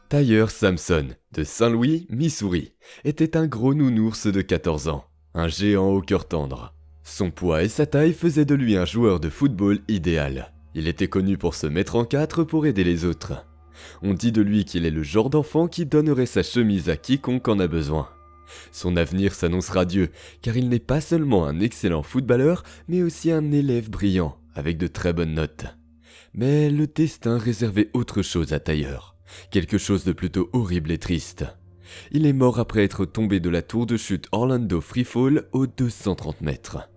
Tyler Sampson, de Saint-Louis, Missouri, était un gros nounours de 14 ans, un géant au cœur tendre. Son poids et sa taille faisaient de lui un joueur de football idéal. Il était connu pour se mettre en quatre pour aider les autres. On dit de lui qu'il est le genre d'enfant qui donnerait sa chemise à quiconque en a besoin. Son avenir s'annonce radieux, car il n'est pas seulement un excellent footballeur, mais aussi un élève brillant, avec de très bonnes notes. Mais le destin réservait autre chose à Tyler. Quelque chose de plutôt horrible et triste. Il est mort après être tombé de la tour de chute Orlando Freefall aux 230 mètres.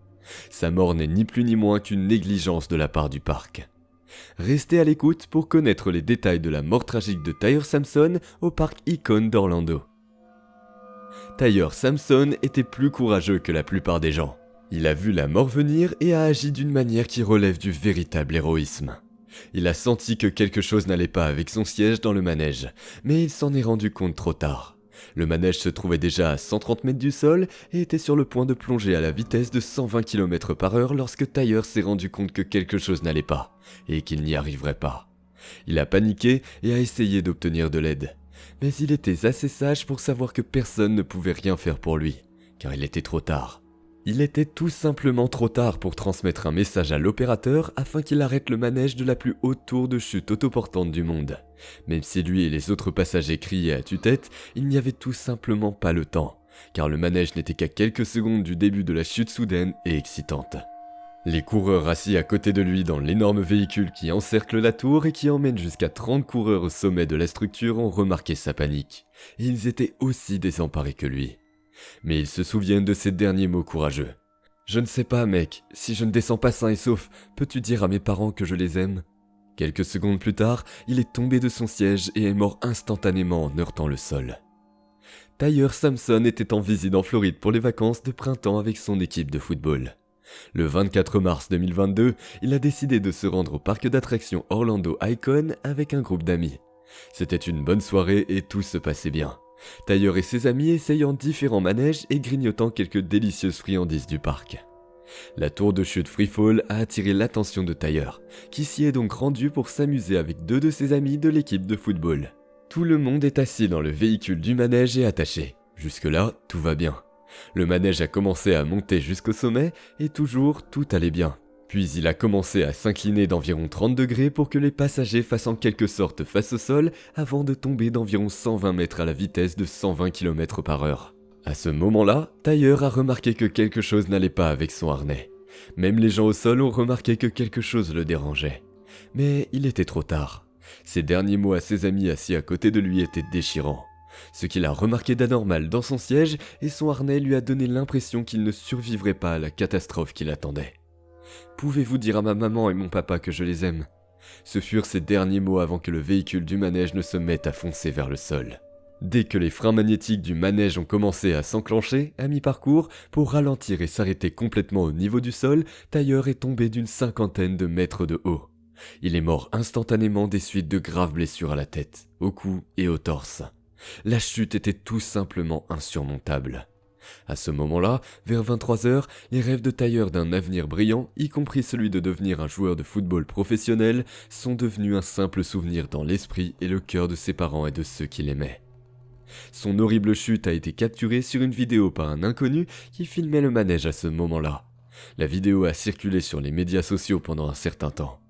Sa mort n'est ni plus ni moins qu'une négligence de la part du parc. Restez à l'écoute pour connaître les détails de la mort tragique de Tyler Sampson au parc Icon d'Orlando. Tyler Sampson était plus courageux que la plupart des gens. Il a vu la mort venir et a agi d'une manière qui relève du véritable héroïsme. Il a senti que quelque chose n'allait pas avec son siège dans le manège, mais il s'en est rendu compte trop tard. Le manège se trouvait déjà à 130 mètres du sol et était sur le point de plonger à la vitesse de 120 km/h lorsque Tyler s'est rendu compte que quelque chose n'allait pas et qu'il n'y arriverait pas. Il a paniqué et a essayé d'obtenir de l'aide. Mais il était assez sage pour savoir que personne ne pouvait rien faire pour lui, car il était trop tard. Il était tout simplement trop tard pour transmettre un message à l'opérateur afin qu'il arrête le manège de la plus haute tour de chute autoportante du monde. Même si lui et les autres passagers criaient à tue-tête, il n'y avait tout simplement pas le temps, car le manège n'était qu'à quelques secondes du début de la chute soudaine et excitante. Les coureurs assis à côté de lui dans l'énorme véhicule qui encercle la tour et qui emmène jusqu'à 30 coureurs au sommet de la structure ont remarqué sa panique, et ils étaient aussi désemparés que lui. Mais ils se souviennent de ces derniers mots courageux. « Je ne sais pas, mec, si je ne descends pas sain et sauf, peux-tu dire à mes parents que je les aime ?» Quelques secondes plus tard, il est tombé de son siège et est mort instantanément en heurtant le sol. Tyler Sampson était en visite en Floride pour les vacances de printemps avec son équipe de football. Le 24 mars 2022, il a décidé de se rendre au parc d'attractions Orlando Icon avec un groupe d'amis. C'était une bonne soirée et tout se passait bien. Tyler et ses amis essayant différents manèges et grignotant quelques délicieuses friandises du parc. La tour de chute Freefall a attiré l'attention de Tyler, qui s'y est donc rendu pour s'amuser avec deux de ses amis de l'équipe de football. Tout le monde est assis dans le véhicule du manège et attaché. Jusque-là, tout va bien. Le manège a commencé à monter jusqu'au sommet et toujours tout allait bien. Puis il a commencé à s'incliner d'environ 30 degrés pour que les passagers fassent en quelque sorte face au sol avant de tomber d'environ 120 mètres à la vitesse de 120 km/h. À ce moment-là, Tyler a remarqué que quelque chose n'allait pas avec son harnais. Même les gens au sol ont remarqué que quelque chose le dérangeait. Mais il était trop tard. Ses derniers mots à ses amis assis à côté de lui étaient déchirants. Ce qu'il a remarqué d'anormal dans son siège et son harnais lui a donné l'impression qu'il ne survivrait pas à la catastrophe qui l'attendait. « Pouvez-vous dire à ma maman et mon papa que je les aime ?» Ce furent ses derniers mots avant que le véhicule du manège ne se mette à foncer vers le sol. Dès que les freins magnétiques du manège ont commencé à s'enclencher, à mi-parcours, pour ralentir et s'arrêter complètement au niveau du sol, Tyler est tombé d'une 50aine de mètres de haut. Il est mort instantanément des suites de graves blessures à la tête, au cou et au torse. La chute était tout simplement insurmontable. À ce moment-là, vers 23h, les rêves de Tyler d'un avenir brillant, y compris celui de devenir un joueur de football professionnel, sont devenus un simple souvenir dans l'esprit et le cœur de ses parents et de ceux qui l'aimaient. Son horrible chute a été capturée sur une vidéo par un inconnu qui filmait le manège à ce moment-là. La vidéo a circulé sur les médias sociaux pendant un certain temps.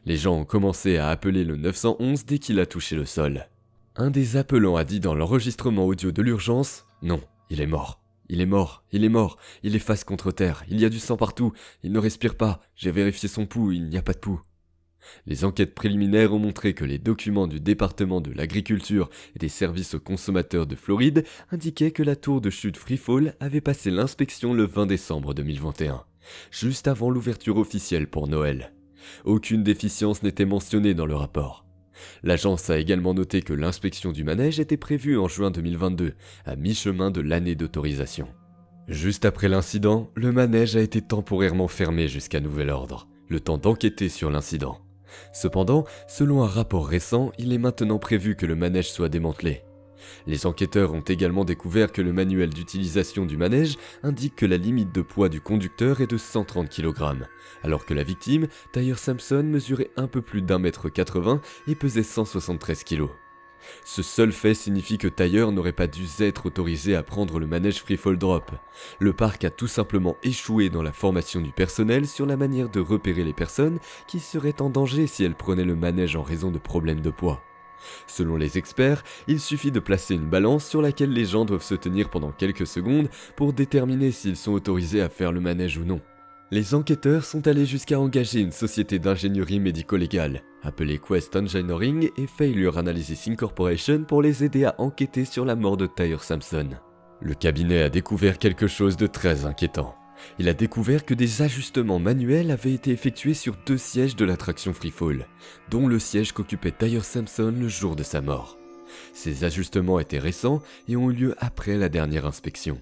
Les gens ont commencé à appeler le 911 dès qu'il a touché le sol. Un des appelants a dit dans l'enregistrement audio de l'urgence « Non, il est mort. Il est mort, il est mort, il est face contre terre, il y a du sang partout, il ne respire pas, j'ai vérifié son pouls, il n'y a pas de pouls. » Les enquêtes préliminaires ont montré que les documents du département de l'agriculture et des services aux consommateurs de Floride indiquaient que la tour de chute Freefall avait passé l'inspection le 20 décembre 2021, juste avant l'ouverture officielle pour Noël. Aucune déficience n'était mentionnée dans le rapport. L'agence a également noté que l'inspection du manège était prévue en juin 2022, à mi-chemin de l'année d'autorisation. Juste après l'incident, le manège a été temporairement fermé jusqu'à nouvel ordre, le temps d'enquêter sur l'incident. Cependant, selon un rapport récent, il est maintenant prévu que le manège soit démantelé. Les enquêteurs ont également découvert que le manuel d'utilisation du manège indique que la limite de poids du conducteur est de 130 kg, alors que la victime, Tyler Sampson, mesurait un peu plus d'1,80 m et pesait 173 kg. Ce seul fait signifie que Tyre n'aurait pas dû être autorisé à prendre le manège Freefall Drop. Le parc a tout simplement échoué dans la formation du personnel sur la manière de repérer les personnes qui seraient en danger si elles prenaient le manège en raison de problèmes de poids. Selon les experts, il suffit de placer une balance sur laquelle les gens doivent se tenir pendant quelques secondes pour déterminer s'ils sont autorisés à faire le manège ou non. Les enquêteurs sont allés jusqu'à engager une société d'ingénierie médico-légale, appelée Quest Engineering et Failure Analysis Incorporation pour les aider à enquêter sur la mort de Tyre Sampson. Le cabinet a découvert quelque chose de très inquiétant. Il a découvert que des ajustements manuels avaient été effectués sur 2 sièges de l'attraction Freefall, dont le siège qu'occupait Tyre Sampson le jour de sa mort. Ces ajustements étaient récents et ont eu lieu après la dernière inspection.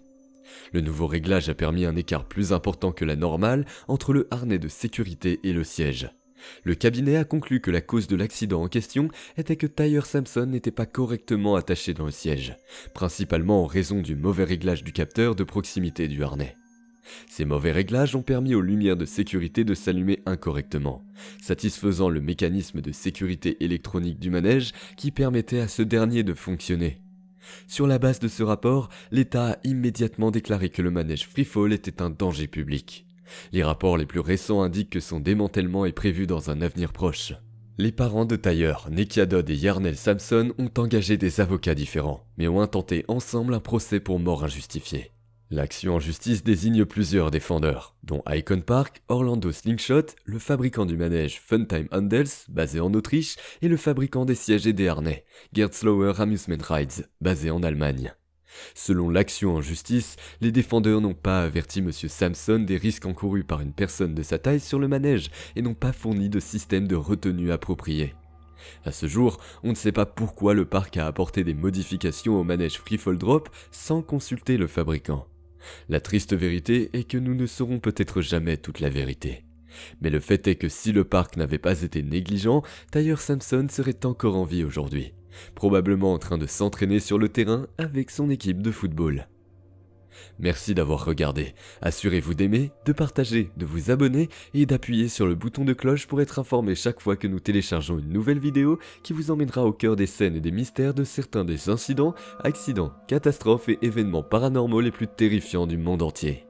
Le nouveau réglage a permis un écart plus important que la normale entre le harnais de sécurité et le siège. Le cabinet a conclu que la cause de l'accident en question était que Tyre Sampson n'était pas correctement attaché dans le siège, principalement en raison du mauvais réglage du capteur de proximité du harnais. Ces mauvais réglages ont permis aux lumières de sécurité de s'allumer incorrectement, satisfaisant le mécanisme de sécurité électronique du manège qui permettait à ce dernier de fonctionner. Sur la base de ce rapport, l'État a immédiatement déclaré que le manège Freefall était un danger public. Les rapports les plus récents indiquent que son démantèlement est prévu dans un avenir proche. Les parents de Tyre, Nekia Dodd et Yarnell Sampson, ont engagé des avocats différents, mais ont intenté ensemble un procès pour mort injustifiée. L'action en justice désigne plusieurs défendeurs, dont Icon Park, Orlando Slingshot, le fabricant du manège Funtime Handels, basé en Autriche, et le fabricant des sièges et des harnais, Gerstlauer Amusement Rides, basé en Allemagne. Selon l'action en justice, les défendeurs n'ont pas averti M. Sampson des risques encourus par une personne de sa taille sur le manège et n'ont pas fourni de système de retenue approprié. À ce jour, on ne sait pas pourquoi le parc a apporté des modifications au manège Freefall Drop sans consulter le fabricant. La triste vérité est que nous ne saurons peut-être jamais toute la vérité. Mais le fait est que si le parc n'avait pas été négligent, Tyre Sampson serait encore en vie aujourd'hui, probablement en train de s'entraîner sur le terrain avec son équipe de football. Merci d'avoir regardé, assurez-vous d'aimer, de partager, de vous abonner et d'appuyer sur le bouton de cloche pour être informé chaque fois que nous téléchargeons une nouvelle vidéo qui vous emmènera au cœur des scènes et des mystères de certains des incidents, accidents, catastrophes et événements paranormaux les plus terrifiants du monde entier.